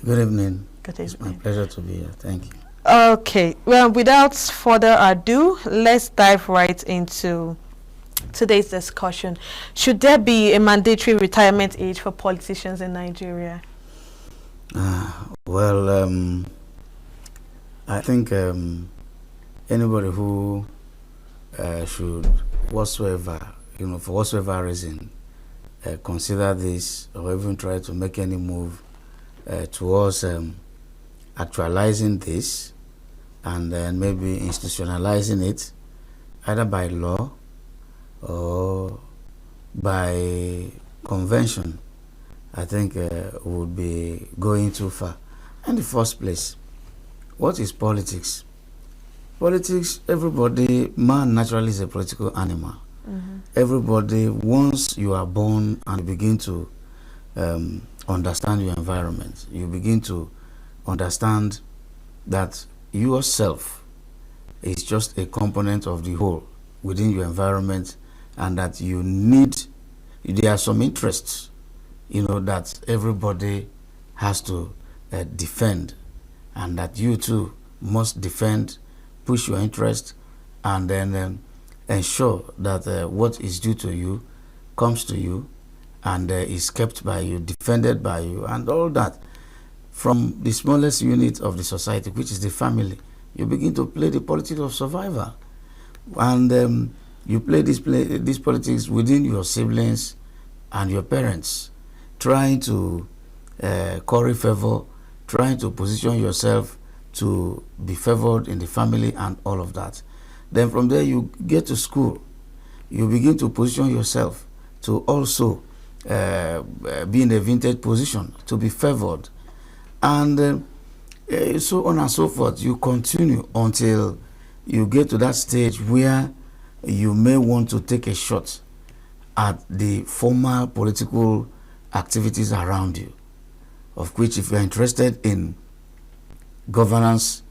Good evening. Good evening. It's my pleasure to be here. Thank you. Okay, well, without further ado, let's dive right into today's discussion. Should there be a mandatory retirement age for politicians in Nigeria? Well, I think anybody who should, whatsoever, for whatsoever reason, consider this or even try to make any move towards actualizing this and then maybe institutionalizing it, either by law or by convention, I think would be going too far. In the first place, what is politics? Politics, everybody, man naturally is a political animal. Everybody, once you are born and begin to understand your environment, you begin to understand that yourself is just a component of the whole within your environment, and that you need, there are some interests, that everybody has to defend, and that you too must defend, push your interest, and then ensure that what is due to you comes to you and is kept by you, defended by you, and all that. From the smallest unit of the society, which is the family, you begin to play the politics of survival. And you play this politics within your siblings and your parents, trying to curry favor, trying to position yourself to be favored in the family and all of that. Then from there you get to school, you begin to position yourself to also be in a vintage position, to be favored. And so on and so forth. You continue until you get to that stage where you may want to take a shot at the formal political activities around you, of which, if you are interested in governance,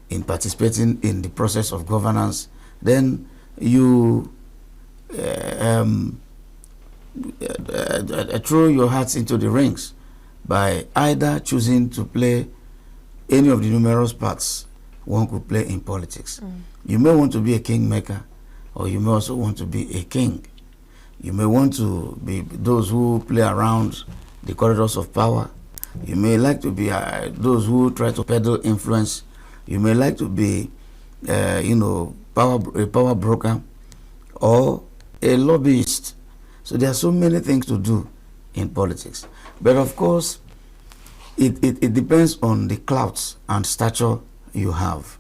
in participating in the process of governance, then you throw your hearts into the rings by either choosing to play any of the numerous parts one could play in politics. You may want to be a kingmaker, or you may also want to be a king. You may want to be those who play around the corridors of power. You may like to be those who try to peddle influence. You may like to be, a power broker or a lobbyist. So there are so many things to do in politics. But of course, it depends on the clout and stature you have.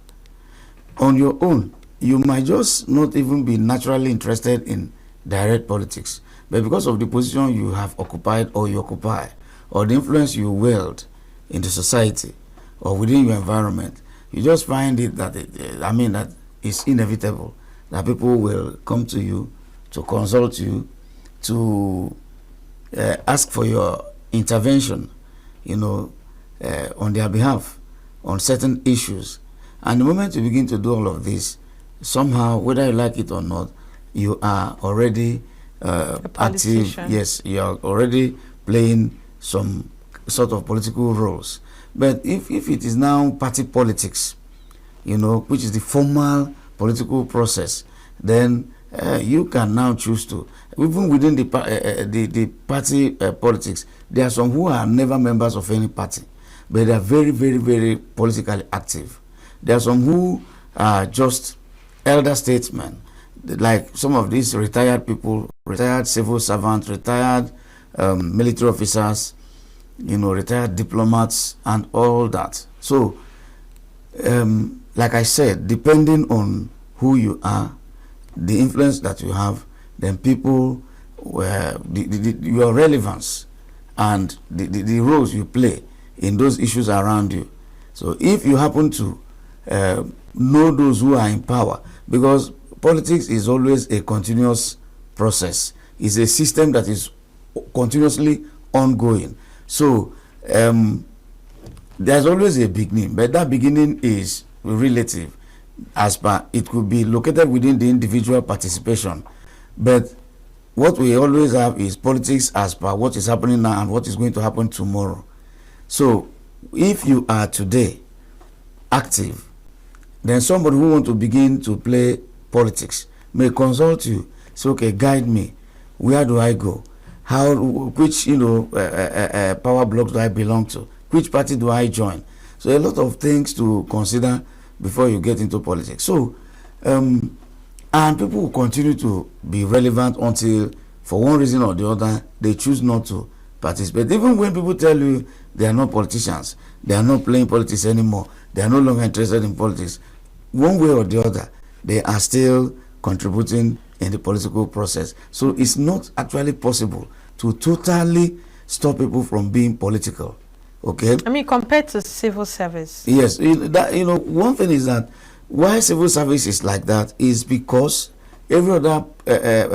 On your own, you might just not even be naturally interested in direct politics, but because of the position you have occupied or you occupy, or the influence you wield in the society or within your environment, you just find it that that it's inevitable that people will come to you to consult you, to ask for your intervention, on their behalf on certain issues. And the moment you begin to do all of this, somehow, whether you like it or not, you are already active. Yes, you are already playing some sort of political roles. But if it is now party politics, which is the formal political process, then you can now choose to, even within the party politics, there are some who are never members of any party, but they are very, very, very politically active. There are some who are just elder statesmen, like some of these retired people, retired civil servants, retired military officers, retired diplomats and all that. So, like I said, depending on who you are, the influence that you have, then people, your relevance and the roles you play in those issues around you. So if you happen to know those who are in power, because politics is always a continuous process. It's a system that is continuously ongoing. So there's always a beginning, but that beginning is relative, as per it could be located within the individual participation. But what we always have is politics as per what is happening now and what is going to happen tomorrow. So if you are today active, then somebody who want to begin to play politics may consult you. Say, okay, guide me. Where do I go? How, which, power blocks do I belong to? Which party do I join? So a lot of things to consider before you get into politics. So, and people will continue to be relevant until, for one reason or the other, they choose not to participate. Even when people tell you they are not politicians, they are not playing politics anymore, they are no longer interested in politics, one way or the other, they are still contributing in the political process. So it's not actually possible to totally stop people from being political. Okay? I mean, compared to civil service. Yes. One thing is that why civil service is like that is because every other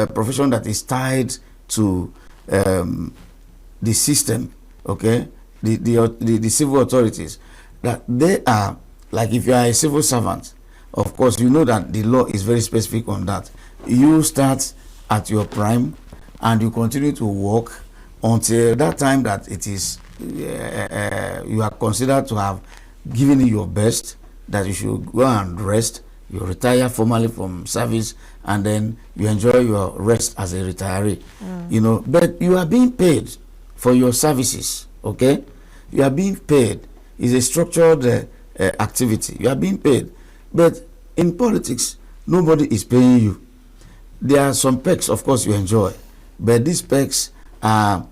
profession that is tied to the system, okay, the civil authorities, that they are, like if you are a civil servant, of course, you know that the law is very specific on that. You start at your prime and you continue to work until that time that it is, you are considered to have given it your best, that you should go and rest. You retire formally from service and then you enjoy your rest as a retiree. But you are being paid for your services, okay? You are being paid. It's a structured activity. You are being paid. But in politics, nobody is paying you. There are some perks, of course, you enjoy, but these perks are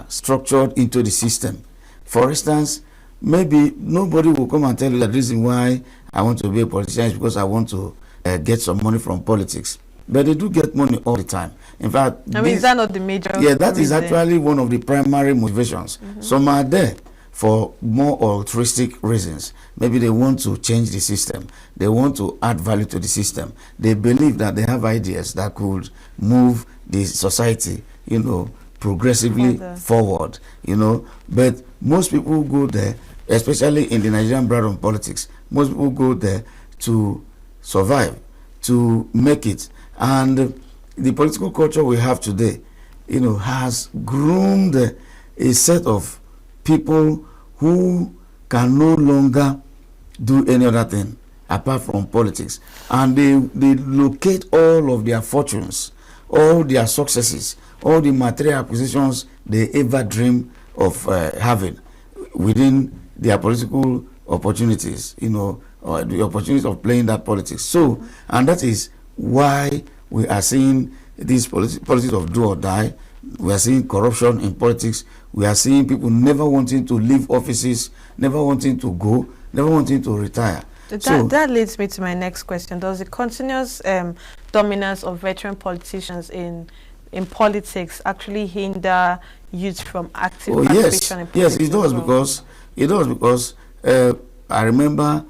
structured into the system. For instance, maybe nobody will come and tell you the reason why I want to be a politician is because I want to get some money from politics. But they do get money all the time. In fact, is that not the major? Yeah, that is actually one of the primary motivations. Some are there for more altruistic reasons. Maybe they want to change the system. They want to add value to the system. They believe that they have ideas that could move the society, progressively forward, But most people go there, especially in the Nigerian brand of politics, most people go there to survive, to make it. And the political culture we have today, has groomed a set of people who can no longer do any other thing apart from politics. And they locate all of their fortunes, all their successes, all the material acquisitions they ever dream of having within their political opportunities, or the opportunities of playing that politics. So, and that is why we are seeing this politics of do or die. We are seeing corruption in politics. We are seeing people never wanting to leave offices, never wanting to go, never wanting to retire. That leads me to my next question. Does the continuous dominance of veteran politicians in politics actually hinder youth from active participation in politics? Yes, it does, because I remember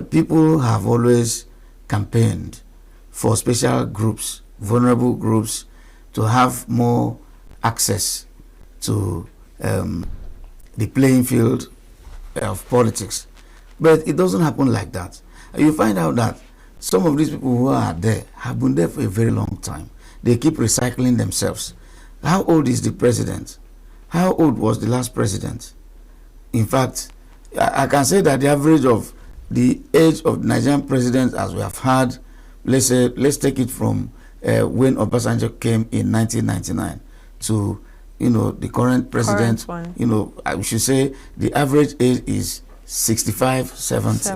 people have always campaigned for special groups, vulnerable groups, to have more access to the playing field of politics. But it doesn't happen like that. You find out that some of these people who are there have been there for a very long time. They keep recycling themselves. How old is the president? How old was the last president? In fact, I can say that the average of the age of Nigerian presidents as we have had, let's take it from when Obasanjo came in 1999 to the current president. I should say the average age is 65, 70.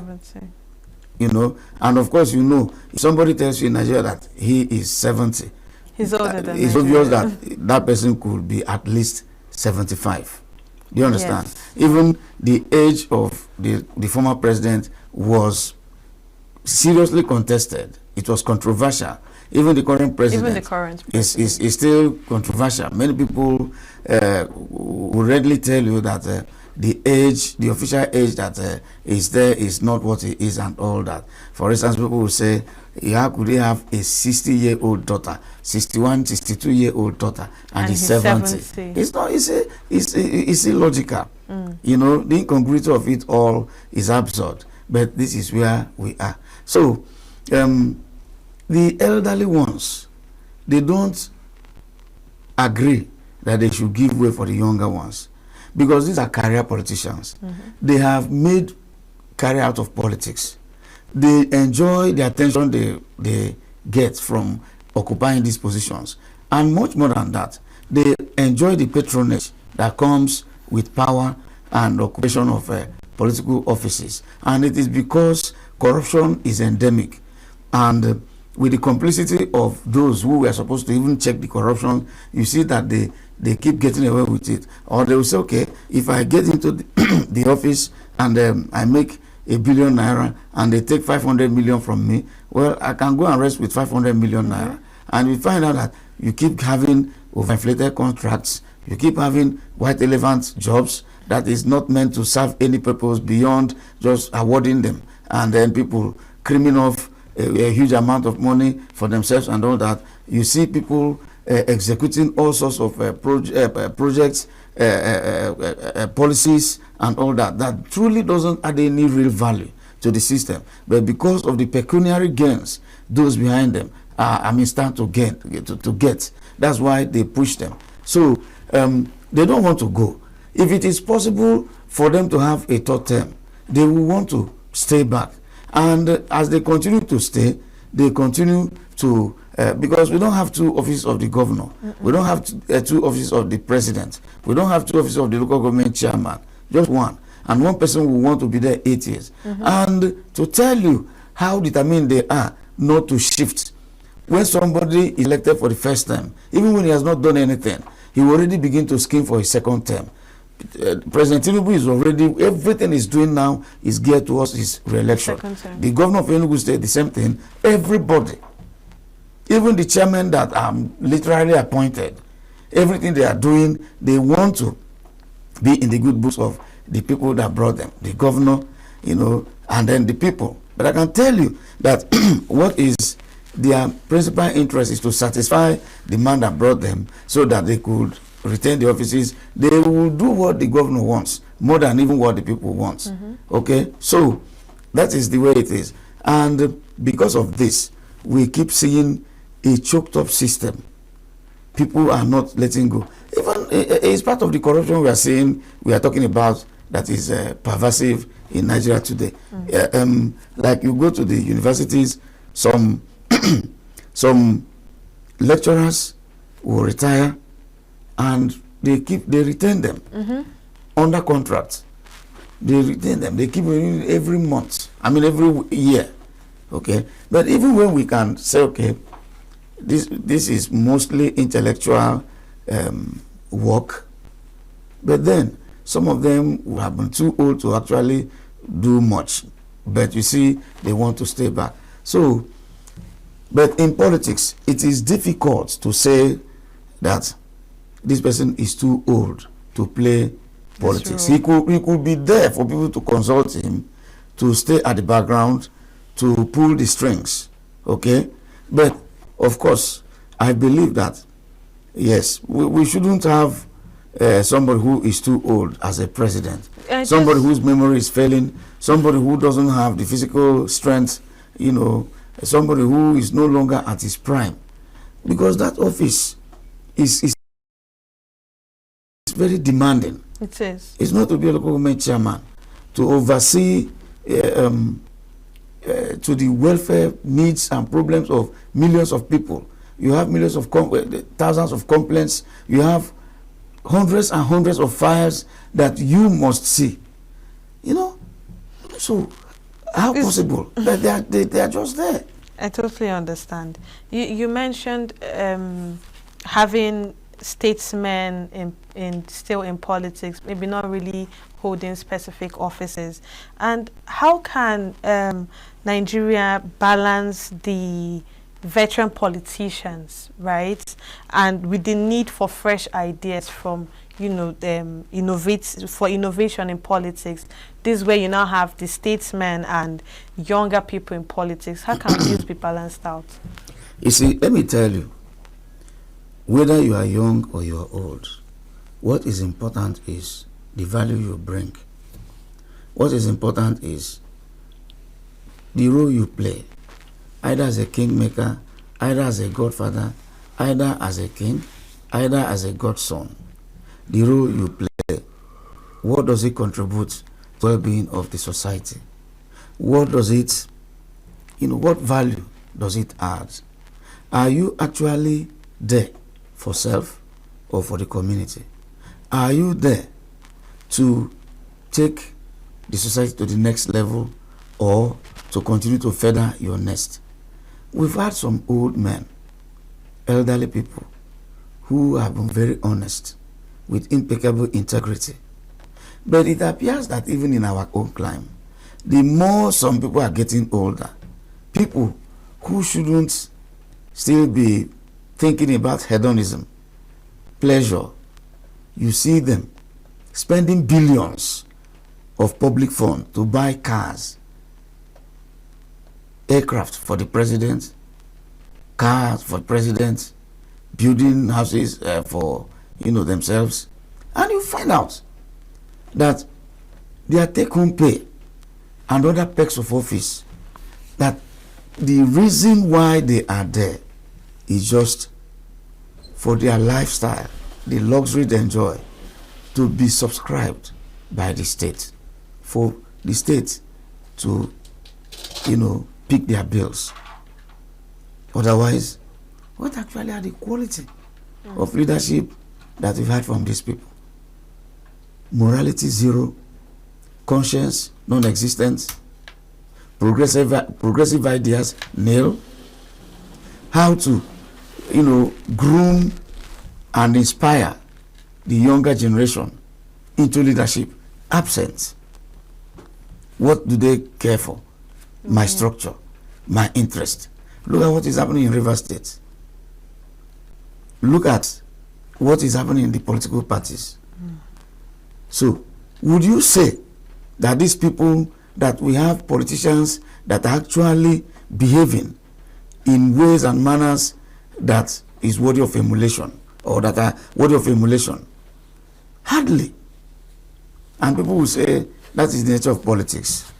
And of course, if somebody tells you in Nigeria that he is 70, he's older than it's obvious that that person could be at least 75. Do you understand? Yes. Even the age of the former president was seriously contested. It was controversial. Even the current president is still controversial. Many people will readily tell you that the official age that is there is not what it is and all that. For instance, people will say, how could they have a 60-year-old daughter, 61, 62-year-old daughter, and he's 70? It's not. It's illogical. The incongruity of it all is absurd. But this is where we are. So, the elderly ones, they don't agree that they should give way for the younger ones. because these are career politicians. They have made career out of politics. They enjoy the attention they get from occupying these positions. And much more than that, they enjoy the patronage that comes with power and occupation of political offices. And it is because corruption is endemic. And with the complicity of those who were supposed to even check the corruption, you see that they keep getting away with it. Or they will say, okay, if I get into the office and I make ₦1 billion and they take 500 million from me, well, I can go and rest with 500 million naira. And we find out that you keep having overinflated contracts, you keep having white elephant jobs that is not meant to serve any purpose beyond just awarding them, and then people creaming off a huge amount of money for themselves and all that. You see people executing all sorts of projects, policies and all that truly doesn't add any real value to the system. But because of the pecuniary gains those behind them start to get, that's why they push them. So they don't want to go. If it is possible for them to have a third term, they will want to stay back. And as they continue to stay, they continue to, because we don't have 2 offices of the governor, we don't have 2 offices of the president, we don't have 2 offices of the local government chairman, just 1. And 1 person will want to be there 8 years. And to tell you how determined they are not to shift, when somebody is elected for the first time, even when he has not done anything, he will already begin to scheme for his second term. President Tinubu is already, everything he's doing now is geared towards his re-election. The governor of Enugu State, the same thing. Everybody, even the chairman that literally appointed, everything they are doing, they want to be in the good books of the people that brought them, the governor, and then the people. But I can tell you that what is their principal interest is to satisfy the man that brought them so that they could retain the offices. They will do what the governor wants more than even what the people want. Okay, so that is the way it is. And because of this, we keep seeing a choked up system. People are not letting go. Even it's part of the corruption we are seeing, we are talking about, that is pervasive in Nigeria today. Like you go to the universities, some lecturers will retire and they retain them under contract. They retain them. They keep renewing every month. Every year. Okay. But even when we can say, okay, this is mostly intellectual work, but then some of them will have been too old to actually do much. But you see, they want to stay back. So, but in politics, it is difficult to say that this person is too old to play politics. He could be there for people to consult him, to stay at the background, to pull the strings. Okay? But of course, I believe that yes, we shouldn't have somebody who is too old as a president, somebody whose memory is failing, somebody who doesn't have the physical strength, somebody who is no longer at his prime, because that office is very demanding. It is. It's not to be a local government chairman, to oversee to the welfare needs and problems of millions of people. You have millions of thousands of complaints. You have hundreds and hundreds of files that you must see. So how possible that they are just there? I totally understand. You mentioned having statesmen still in politics, maybe not really holding specific offices. And how can Nigeria balance the veteran politicians, right, and with the need for fresh ideas from innovation in politics? This way you now have the statesmen and younger people in politics. How can this be balanced out? You see, let me tell you, whether you are young or you are old, what is important is the value you bring. What is important is the role you play, either as a kingmaker, either as a godfather, either as a king, either as a godson. The role you play what does it contribute to the well-being of the society? What does it, what value does it add? Are you actually there for self or for the community? Are you there to take the society to the next level or to continue to feather your nest? We've had some old men, elderly people, who have been very honest with impeccable integrity. But it appears that even in our own climate, the more some people are getting older, people who shouldn't still be thinking about hedonism, pleasure, you see them spending billions of public funds to buy cars, aircraft for the president, cars for the president, building houses for themselves, and you find out that their take-home pay and other perks of office, that the reason why they are there is just for their lifestyle, the luxury they enjoy, to be subscribed by the state, for the state to pick their bills. Otherwise, what actually are the quality of leadership that we've had from these people? Morality zero, conscience non-existent, progressive ideas nil. How to groom and inspire the younger generation into leadership absent. What do they care for? My structure, my interest. Look at what is happening in Rivers State. Look at what is happening in the political parties. So, would you say that these people, that we have politicians that are actually behaving in ways and manners that is worthy of emulation, or that are worthy of emulation? Hardly. And people will say that is the nature of politics.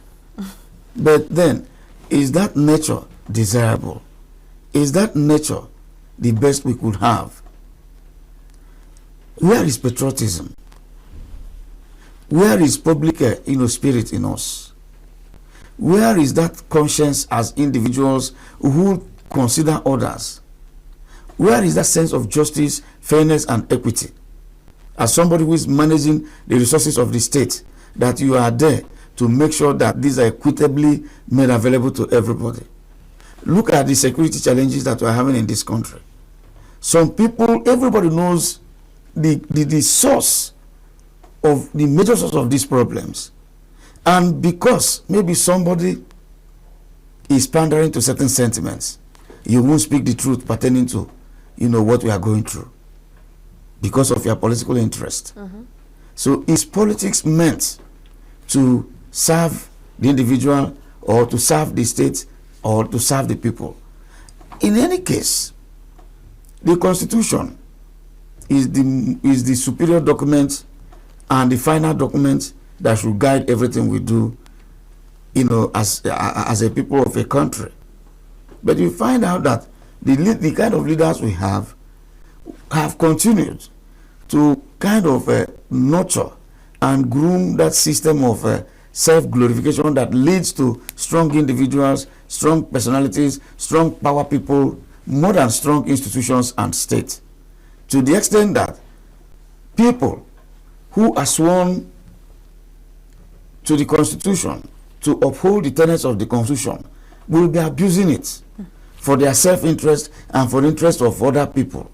But then, is that nature desirable? Is that nature the best we could have? Where is patriotism? Where is public spirit in us? Where is that conscience as individuals who consider others? Where is that sense of justice, fairness, and equity? As somebody who is managing the resources of the state, that you are there to make sure that these are equitably made available to everybody. Look at the security challenges that we are having in this country. Some people, everybody knows the source of the major source of these problems, and because maybe somebody is pandering to certain sentiments, you won't speak the truth pertaining to what we are going through because of your political interest. So is politics meant to serve the individual, or to serve the state, or to serve the people? In any case, the Constitution is the superior document and the final document that should guide everything we do, as a people of a country. But you find out that the kind of leaders we have continued to kind of nurture and groom that system of self-glorification that leads to strong individuals, strong personalities, strong power people, more than strong institutions and state. To the extent that people who are sworn to the Constitution to uphold the tenets of the Constitution will be abusing it for their self-interest and for the interest of other people.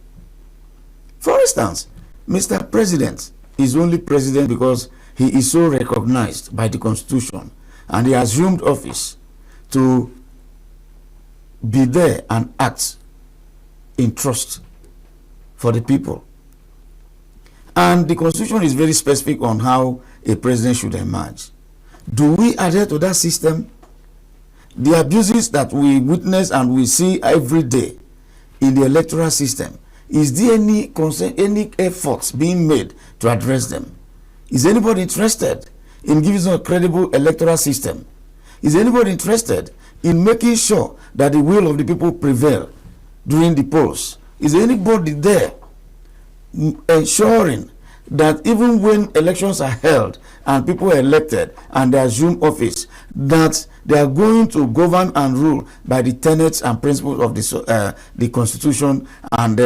For instance, Mr. President is only president because he is so recognized by the Constitution, and he assumed office to be there and act in trust for the people. And the Constitution is very specific on how a president should emerge. Do we adhere to that system? The abuses that we witness and we see every day in the electoral system, is there any concern, any efforts being made to address them? Is anybody interested in giving us a credible electoral system? Is anybody interested in making sure that the will of the people prevail during the polls? Is anybody there ensuring that even when elections are held and people are elected and they assume office, that they are going to govern and rule by the tenets and principles of the Constitution, and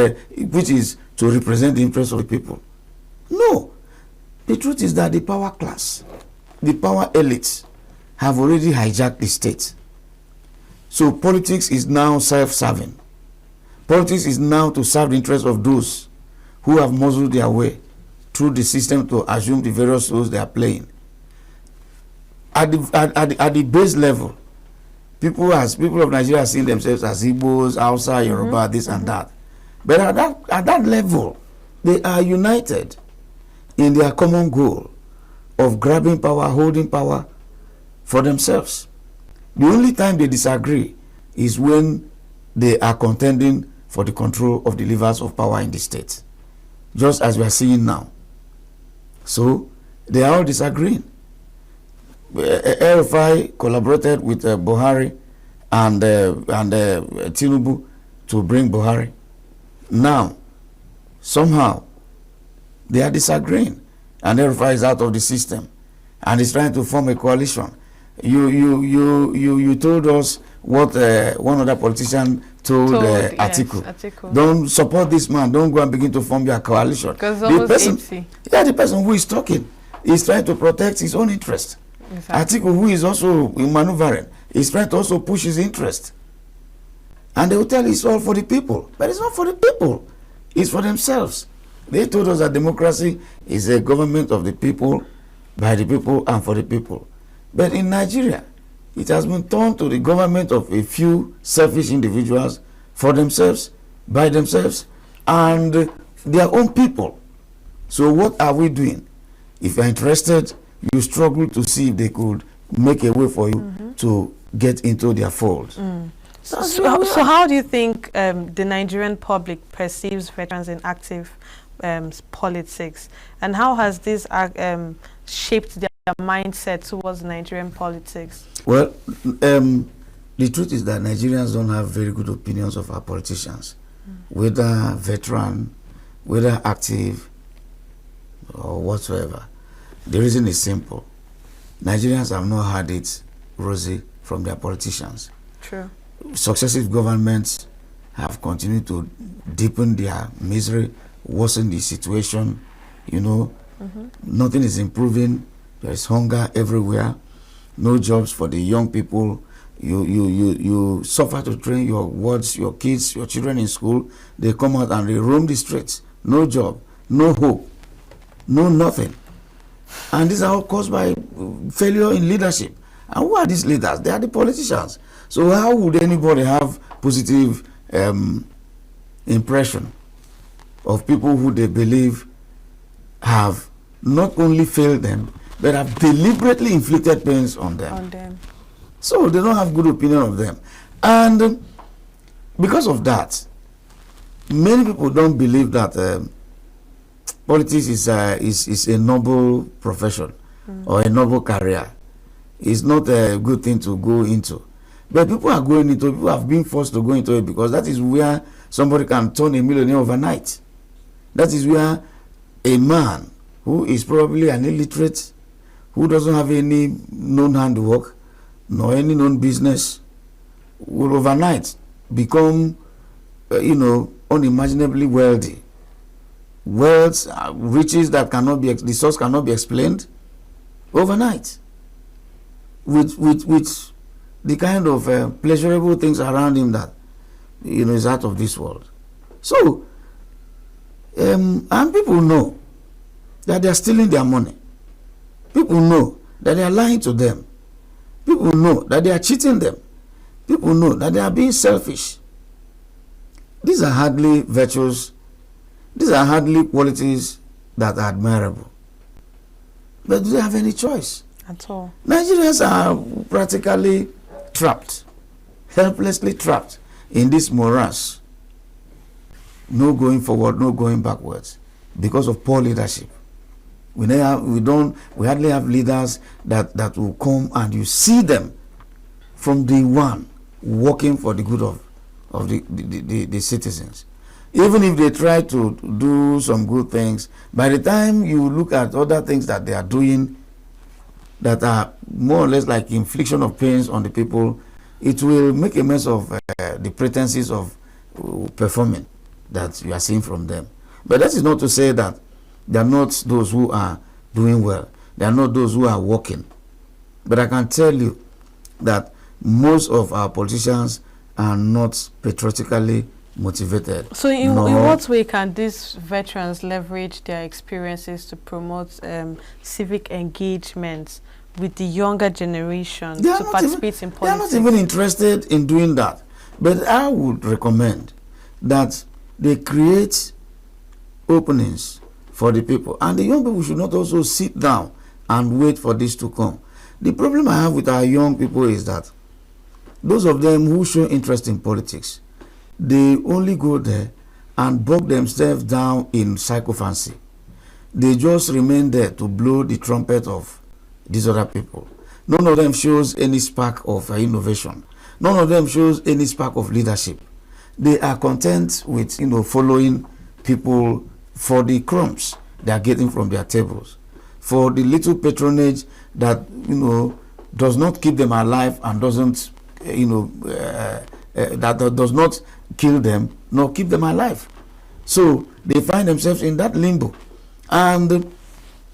which is to represent the interests of the people. No. The truth is that the power class, the power elites, have already hijacked the state. So politics is now self-serving. Politics is now to serve the interests of those who have muzzled their way through the system to assume the various roles they are playing. At the base level, people of Nigeria are seeing themselves as Igbos, Hausa, Yoruba, this and that. But at that level, they are united in their common goal of grabbing power, holding power for themselves. The only time they disagree is when they are contending for the control of the levers of power in the state, just as we are seeing now. So they are all disagreeing. RFI collaborated with Buhari and Tinubu to bring Buhari. Now, somehow, they are disagreeing, and RFI is out of the system, and is trying to form a coalition. You told us what one other politician told Atiku. Atiku. Don't support this man. Don't go and begin to form your coalition. Because the person who is talking is trying to protect his own interest. Exactly. Atiku, who is also maneuvering, is trying to also push his interest. And they will tell you it's all for the people. But it's not for the people. It's for themselves. They told us that democracy is a government of the people, by the people, and for the people. But in Nigeria, it has been turned to the government of a few selfish individuals, for themselves, by themselves, and their own people. So what are we doing? If you're interested, you struggle to see if they could make a way for you to get into their fold. So how do you think the Nigerian public perceives veterans in active politics, and how has this shaped their mindset towards Nigerian politics? Well, the truth is that Nigerians don't have very good opinions of our politicians, whether veteran, whether active, or whatsoever. The reason is simple. Nigerians have not had it rosy from their politicians. True. Successive governments have continued to deepen their misery, worsen the situation. You know, nothing is improving. There is hunger everywhere. No jobs for the young people. You suffer to train your kids, your children in school. They come out and they roam the streets. No job, no hope, no nothing. And these are all caused by failure in leadership. And who are these leaders? They are the politicians. So how would anybody have positive impression of people who they believe have not only failed them, but have deliberately inflicted pains on them? So they don't have good opinion of them. And because of that, many people don't believe that politics is a noble profession or a noble career. It's not a good thing to go into. But people are going into it. People have been forced to go into it because that is where somebody can turn a millionaire overnight. That is where a man who is probably an illiterate, who doesn't have any known handwork, nor any known business, will overnight become, unimaginably wealthy. Wealth, riches that cannot be, the source cannot be explained overnight. With the kind of pleasurable things around him that, is out of this world. So, and people know that they are stealing their money. People know that they are lying to them. People know that they are cheating them. People know that they are being selfish. These are hardly virtues. These are hardly qualities that are admirable. But do they have any choice? At all. Nigerians are practically trapped, helplessly trapped in this morass. No going forward, no going backwards, because of poor leadership. We hardly have leaders that will come and you see them from day one working for the good of the citizens. Even if they try to do some good things, by the time you look at other things that they are doing that are more or less like infliction of pains on the people, it will make a mess of the pretenses of performing that you are seeing from them. But that is not to say that they are not those who are doing well. They are not those who are working. But I can tell you that most of our politicians are not patriotically motivated. So in what way can these veterans leverage their experiences to promote civic engagement with the younger generation to participate in politics? They are not even interested in doing that. But I would recommend that they create openings for the people. And the young people should not also sit down and wait for this to come. The problem I have with our young people is that those of them who show interest in politics, they only go there and bog themselves down in sycophancy. They just remain there to blow the trumpet of these other people. None of them shows any spark of innovation. None of them shows any spark of leadership. They are content with following people for the crumbs they are getting from their tables, for the little patronage that does not keep them alive and doesn't that does not kill them nor keep them alive. So they find themselves in that limbo, and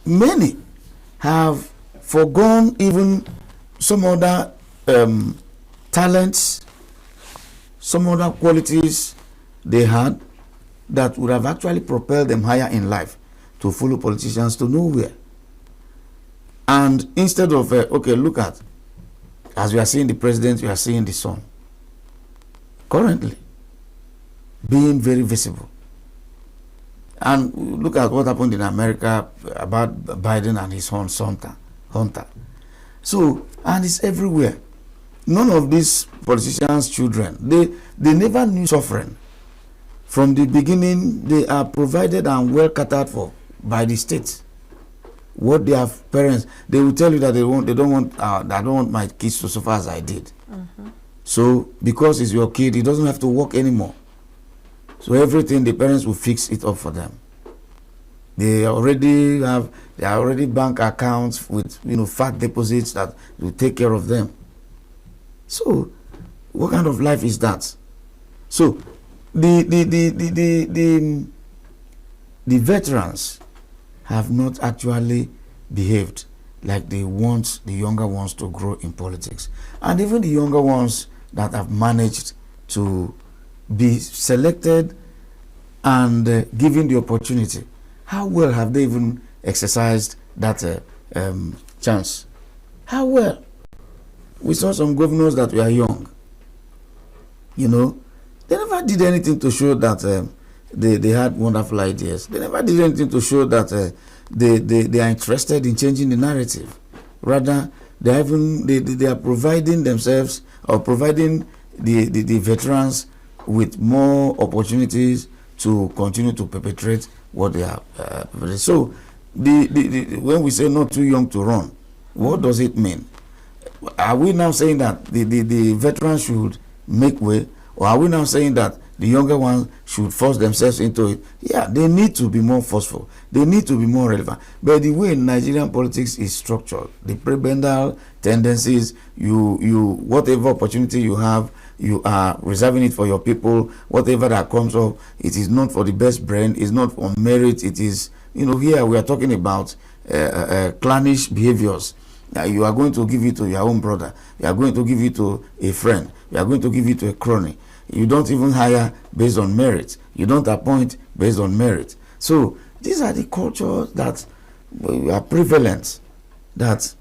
many have forgone even some other talents, some other qualities they had that would have actually propelled them higher in life to follow politicians to nowhere. And instead of okay, look at, as we are seeing the president, we are seeing the son currently being very visible. And look at what happened in America about Biden and his son Hunter. So, and it's everywhere. None of these politicians' children, they never knew suffering. From the beginning, they are provided and well catered for by the state. What their parents, they will tell you that I don't want my kids to suffer as I did. So because it's your kid, he doesn't have to work anymore. So everything, the parents will fix it up for them. They already have bank accounts with fat deposits that will take care of them. So what kind of life is that? So the veterans have not actually behaved like they want the younger ones to grow in politics. And even the younger ones that have managed to be selected and given the opportunity, how well have they even exercised that chance? How well? We saw some governors that were young. They never did anything to show that they had wonderful ideas. They never did anything to show that they are interested in changing the narrative. Rather, they are providing themselves or providing the veterans with more opportunities to continue to perpetrate what they are. So, when we say not too young to run, what does it mean? Are we now saying that the veterans should make way, or are we now saying that the younger ones should force themselves into it? Yeah, they need to be more forceful. They need to be more relevant. But the way Nigerian politics is structured, the prebendal tendencies, you whatever opportunity you have, you are reserving it for your people. Whatever that comes up, it is not for the best brain. It's not on merit. It is, here we are talking about clannish behaviors. You are going to give it to your own brother. You are going to give it to a friend. You are going to give it to a crony. You don't even hire based on merit. You don't appoint based on merit. So these are the cultures that are prevalent, that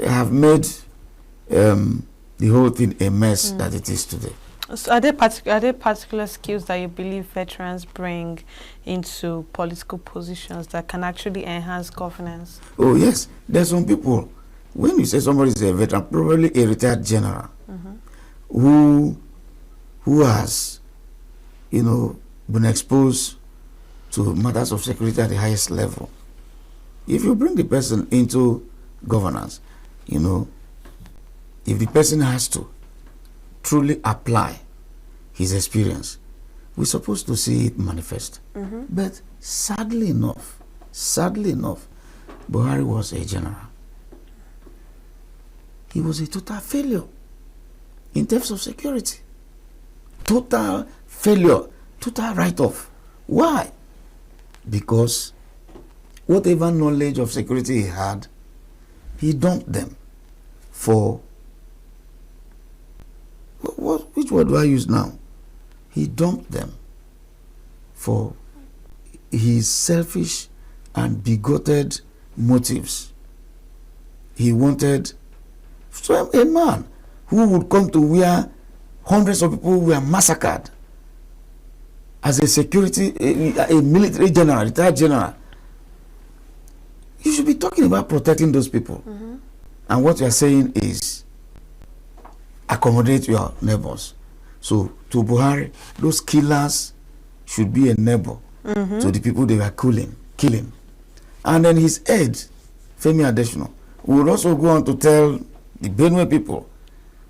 have made the whole thing a mess that it is today. So are there particular skills that you believe veterans bring into political positions that can actually enhance governance? Oh yes, there's some people. When you say somebody is a veteran, probably a retired general, who has, been exposed to matters of security at the highest level. If you bring the person into governance, if the person has to truly apply his experience we're supposed to see it manifest. But sadly enough, Buhari was a general. He was a total failure in terms of security. Total failure, total write-off. Why? Because whatever knowledge of security he had, he dumped them for, which word do I use now? He dumped them for his selfish and bigoted motives. He wanted a man who would come to where hundreds of people were massacred as a security, a military general, retired general. You should be talking about protecting those people. And what you are saying is accommodate your neighbors. So to Buhari, those killers should be a neighbor to the people they were killing. And then his aide, Femi Adesina, would also go on to tell the Benue people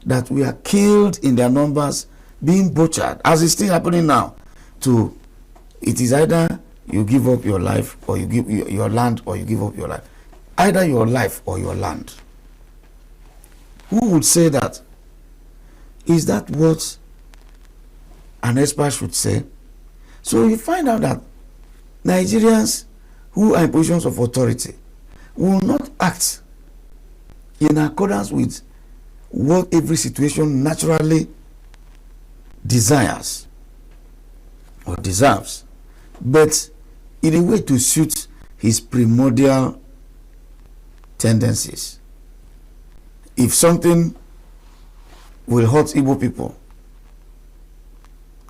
that we are killed in their numbers, being butchered, as is still happening now. It is either you give up your life or you give your land, or you give up your life. Either your life or your land. Who would say that? Is that what an expert should say? So you find out that Nigerians who are in positions of authority will not act in accordance with what every situation naturally desires or deserves, but in a way to suit his primordial tendencies. If something will hurt Igbo people,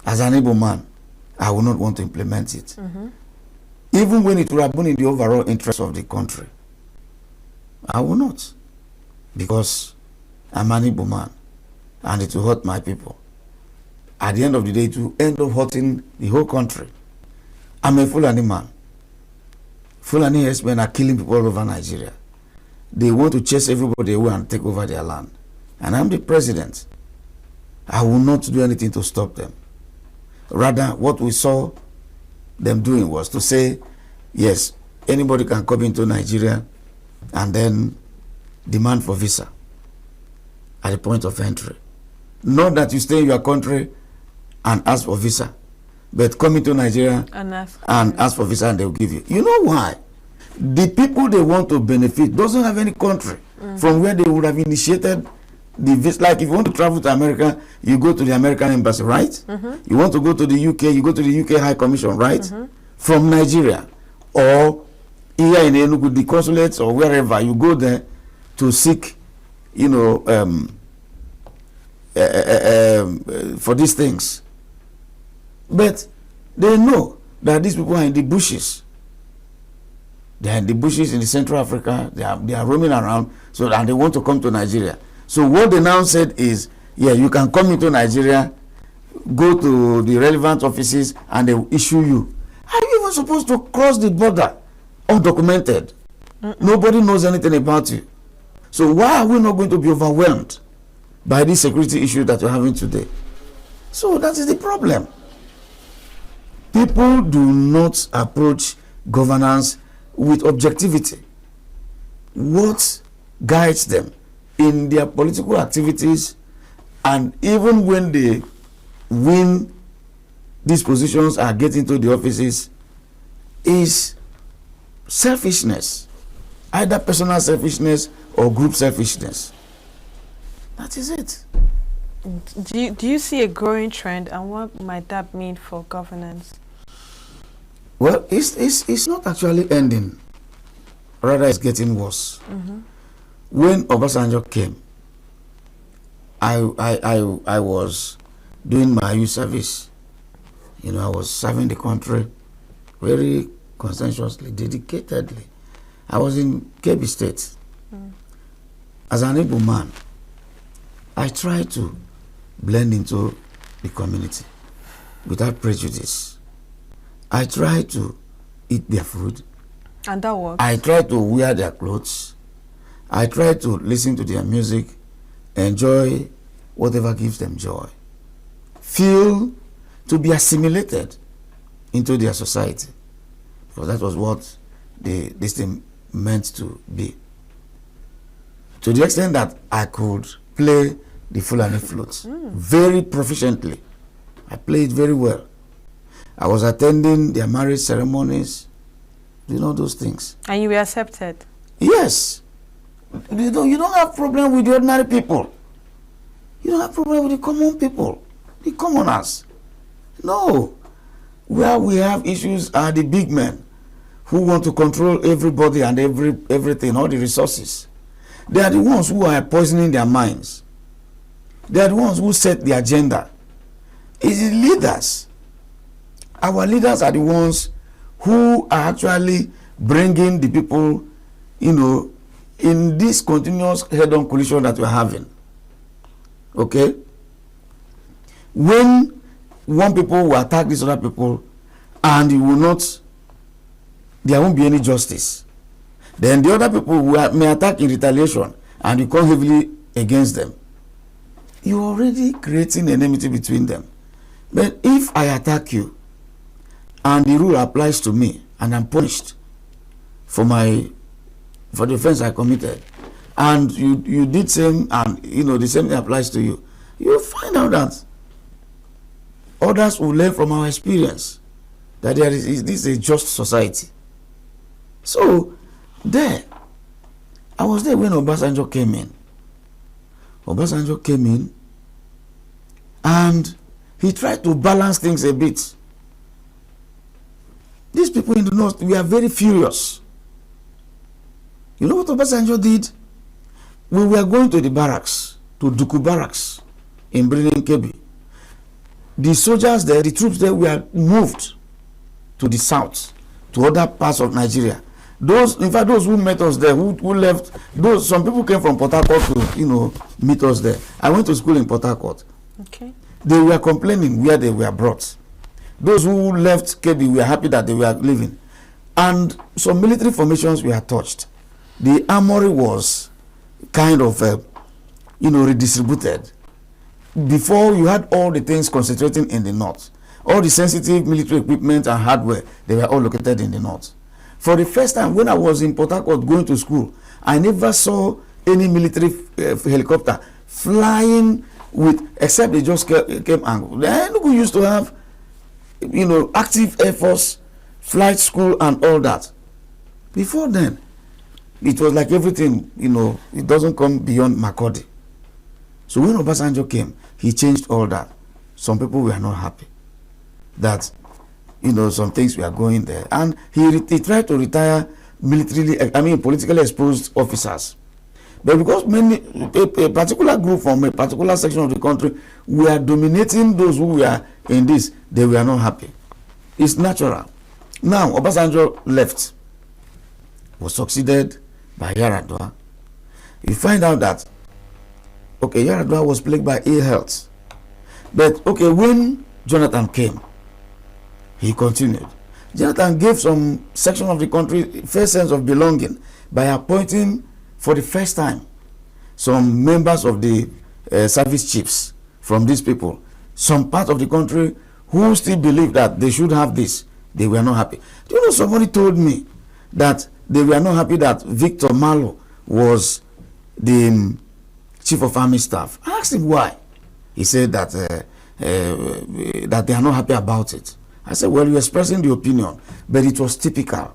as an Igbo man, I will not want to implement it. Even when it will have been in the overall interest of the country, I will not. Because I'm an Igbo man and it will hurt my people. At the end of the day, it will end up hurting the whole country. I'm a Fulani man. Fulani herdsmen are killing people all over Nigeria. They want to chase everybody away and take over their land. And I'm the president. I will not do anything to stop them. Rather, what we saw them doing was to say, yes, anybody can come into Nigeria and then demand for visa at the point of entry. Not that you stay in your country and ask for visa, but come into Nigeria and ask for visa and they'll give you. You know why? The people they want to benefit doesn't have any country from where they would have initiated the visa. Like if you want to travel to America, you go to the American embassy, right? You want to go to the UK, you go to the UK High Commission, right? From Nigeria. Or here in Enugu, the consulates or wherever, you go there to seek, you know, for these things. But they know that these people are in the bushes. They are in the bushes in the Central Africa. They are roaming around, and they want to come to Nigeria. So what they now said is, yeah, you can come into Nigeria, go to the relevant offices, and they will issue you. How are you even supposed to cross the border undocumented? Nobody knows anything about you. So why are we not going to be overwhelmed by this security issue that we're having today? So that is the problem. People do not approach governance with objectivity. What guides them in their political activities, and even when they win these positions and get into the offices, is selfishness, either personal selfishness or group selfishness. That is it. Do you see a growing trend, and what might that mean for governance? Well, it's not actually ending. Rather, it's getting worse. When Obasanjo came, I was doing my youth service. You know, I was serving the country very conscientiously, dedicatedly. I was in Kebbi State. As an Igbo man, I tried to blend into the community without prejudice. I tried to eat their food. And that works. I tried to wear their clothes. I tried to listen to their music, enjoy whatever gives them joy. To to be assimilated into their society. Because that was what this thing meant to be. To the extent that I could play the Fulani flute very proficiently. I played very well. I was attending their marriage ceremonies, you know, those things. And you were accepted? Yes. You don't have problem with the ordinary people. You don't have problem with the common people, the commoners. No. Where we have issues are the big men who want to control everybody and everything, all the resources. They are the ones who are poisoning their minds. They are the ones who set the agenda. It's the leaders. Our leaders are the ones who are actually bringing the people, you know, in this continuous head-on collision that we're having. Okay? When one people will attack these other people and you will not, there won't be any justice. Then the other people may attack in retaliation and you come heavily against them. You're already creating enmity between them. But if I attack you and the rule applies to me and I'm punished for the offense I committed, and you did same, and you know the same thing applies to you, you'll find out that others will learn from our experience that this is a just society. So I was there when Obasanjo came in. Obasanjo came in and he tried to balance things a bit. These people in the north, we are very furious. You know what Obasanjo did? We were going to the barracks, to Duku barracks in Birnin Kebbi. The soldiers there, the troops there were moved to the south, to other parts of Nigeria. Those who met us there, who left, some people came from Port Harcourt to, you know, meet us there. I went to school in Port Harcourt. Okay. They were complaining where they were brought. Those who left Kebbi were happy that they were leaving. And some military formations were touched. The armory was kind of, redistributed. Before, you had all the things concentrating in the north. All the sensitive military equipment and hardware, they were all located in the north. For the first time, when I was in Port Harcourt going to school, I never saw any military helicopter flying except they just came and the Enugu used to have, you know, active Air Force, flight school and all that. Before then, it was like everything, you know, it doesn't come beyond Makurdi. So when Obasanjo came, he changed all that. Some people were not happy that, you know, some things were going there. And he tried to retire politically exposed officers. But because a particular group from a particular section of the country were dominating those who were in this, they were not happy. It's natural. Now, Obasanjo left, was succeeded by Yaradua. You find out that, okay, Yaradua was plagued by ill health. But, okay, when Jonathan came, he continued. Jonathan gave some section of the country first sense of belonging by appointing, for the first time, some members of the service chiefs from these people. Some part of the country who still believe that they should have this, they were not happy. Do you know, somebody told me that they were not happy that Victor Malo was the chief of army staff. I asked him why. He said that that they are not happy about it. I said, well, you're expressing the opinion, but it was typical.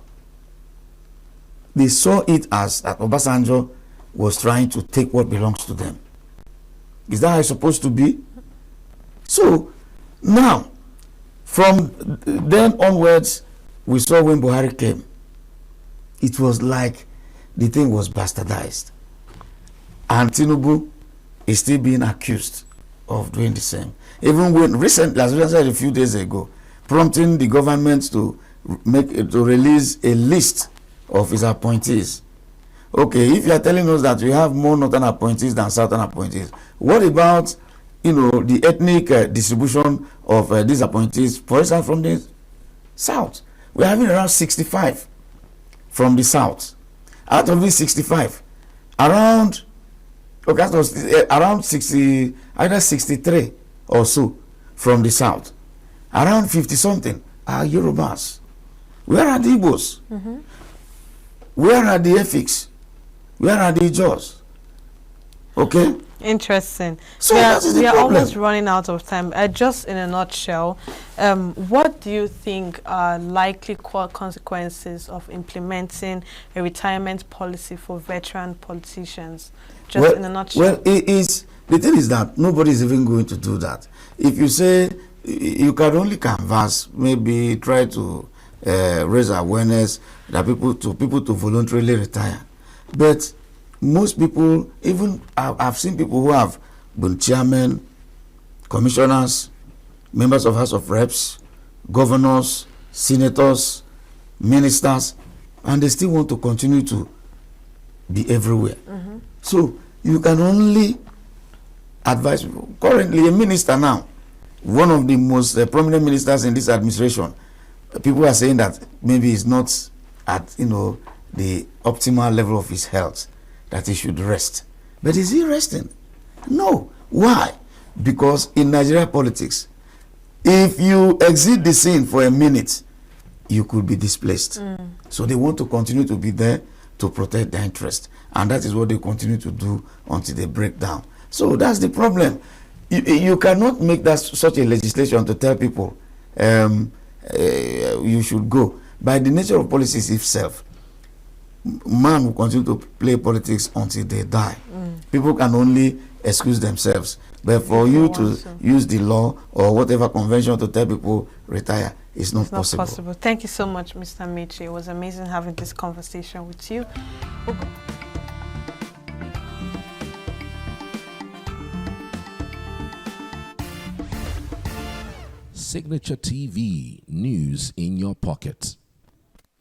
They saw it as that Obasanjo was trying to take what belongs to them. Is that how it's supposed to be? So, now, from then onwards, we saw when Buhari came, it was like the thing was bastardized. And Tinubu is still being accused of doing the same. Even when recently, as I said a few days ago, prompting the government to release a list of his appointees. Okay, if you are telling us that we have more northern appointees than southern appointees, what about, you know, the ethnic distribution of these appointees? For example, from the south, we are having around 65 from the south. Out of these 65, around 60, either 63 or so from the south. around 50 something are Yorubas. Where are the Igbos? Where are the Efiks? Where are the Ijaws? Okay? Interesting. So that is the we are problem. almost running out of time. Just in a nutshell, what do you think are likely consequences of implementing a retirement policy for veteran politicians? Just in a nutshell. Well, the thing is that nobody is even going to do that. If you say you can only canvass, maybe try to raise awareness that people to voluntarily retire, but most people, even I've seen people who have been chairmen, commissioners, members of House of Reps, governors, senators, ministers, and they still want to continue to be everywhere. So you can only advise people. Currently, a minister now, one of the most prominent ministers in this administration, people are saying that maybe he's not at the optimal level of his health, that he should rest. But is he resting? No. Why? Because in Nigeria politics, if you exit the scene for a minute, you could be displaced. So they want to continue to be there to protect their interest. And that is what they continue to do until they break down. So that's the problem. You cannot make that such a legislation to tell people you should go. By the nature of policies itself, man will continue to play politics until they die. People can only excuse themselves. But for you to use the law or whatever convention to tell people retire, it's not possible. Thank you so much, Mr. Amaechi. It was amazing having this conversation with you. Signature TV, news in your pocket.